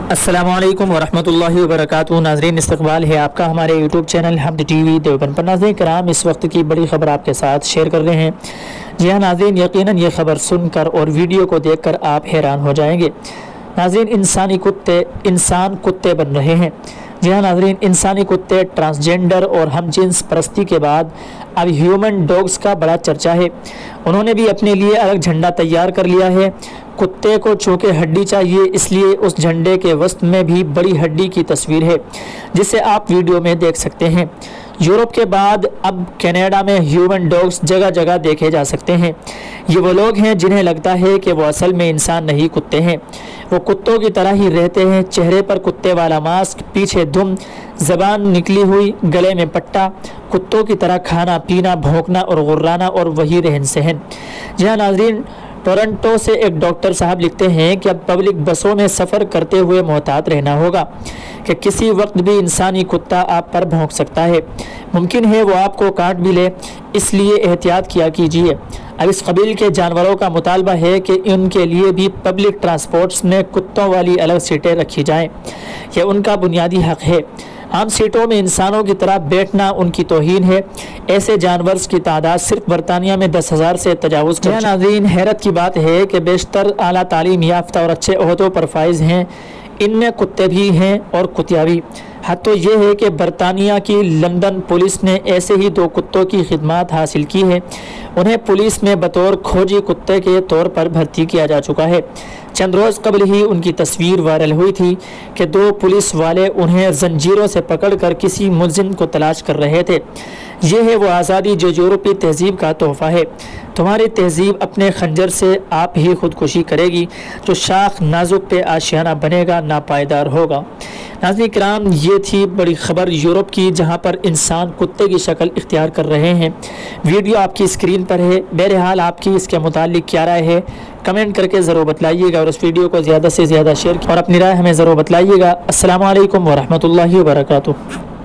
अस्सलामुअलैकुम वरहमतुल्लाहि वबरकातुहू। नाज़रीन, इस्तक़बाल है आपका हमारे यूट्यूब चैनल हमद टीवी देवबंद पर। नाज़रीन कराम, इस वक्त की बड़ी ख़बर आपके साथ शेयर कर रहे हैं। जी हाँ नाज़रीन, यकीनन ये ख़बर सुनकर और वीडियो को देखकर आप हैरान हो जाएंगे। नाज़रीन, इंसान कुत्ते बन रहे हैं। जी हाँ नाज़रीन, इंसानी कुत्ते ट्रांसजेंडर और हमजिन्स परस्ती के बाद अब ह्यूमन डॉग्स का बड़ा चर्चा है। उन्होंने भी अपने लिए अलग झंडा तैयार कर लिया है। कुत्ते को चूँकि हड्डी चाहिए, इसलिए उस झंडे के वसत में भी बड़ी हड्डी की तस्वीर है, जिसे आप वीडियो में देख सकते हैं। यूरोप के बाद अब कनाडा में ह्यूमन डॉग्स जगह जगह देखे जा सकते हैं। ये वो लोग हैं जिन्हें लगता है कि वो असल में इंसान नहीं, कुत्ते हैं। वो कुत्तों की तरह ही रहते हैं। चेहरे पर कुत्ते वाला मास्क, पीछे दुम, ज़बान निकली हुई, गले में पट्टा, कुत्तों की तरह खाना पीना, भौंकना और गुर्राना, और वही रहन सहन। जी हाँ नाज़रीन, टोरंटो से एक डॉक्टर साहब लिखते हैं कि अब पब्लिक बसों में सफ़र करते हुए मोहतात रहना होगा कि किसी वक्त भी इंसानी कुत्ता आप पर भौंक सकता है। मुमकिन है वो आपको काट भी ले, इसलिए एहतियात किया कीजिए। अब इस कबील के जानवरों का मुतालबा है कि उनके लिए भी पब्लिक ट्रांसपोर्ट्स में कुत्तों वाली अलग सीटें रखी जाएं। यह उनका बुनियादी हक है। आम सीटों में इंसानों की तरह बैठना उनकी तौहीन है। ऐसे जानवर की तादाद सिर्फ बरतानिया में 10,000 से तजावुज़ कर। नाज़रीन, हैरत की बात है कि बेशतर आला तालीम याफ्ता और अच्छे ओहदों पर फाइज हैं, इनमें कुत्ते भी हैं और कुतिया भी। हद तो ये है कि बरतानिया की लंदन पुलिस ने ऐसे ही 2 कुत्तों की खिदमत हासिल की है। उन्हें पुलिस में बतौर खोजी कुत्ते के तौर पर भर्ती किया जा चुका है। चंद रोज़ कबल ही उनकी तस्वीर वायरल हुई थी कि 2 पुलिस वाले उन्हें जंजीरों से पकड़कर किसी मुलजिम को तलाश कर रहे थे। ये है वो आज़ादी जो यूरोपीय तहजीब का तोहफ़ा है। तुम्हारी तहजीब अपने खंजर से आप ही खुदकुशी करेगी। जो शाख नाजुक पे आशियाना बनेगा, नापायदार होगा। नाज़रीन किराम, ये थी बड़ी ख़बर यूरोप की, जहाँ पर इंसान कुत्ते की शक्ल इख्तियार कर रहे हैं। वीडियो आपकी स्क्रीन पर है। बहरहाल आपकी इसके मुतालिक क्या राय है, कमेंट करके ज़रूर बतलाइएगा और इस वीडियो को ज़्यादा से ज़्यादा शेयर और अपनी राय हमें ज़रूर बतलाइएगा। अस्सलामु अलैकुम वरहमतुल्लाहि वबरकातुहू।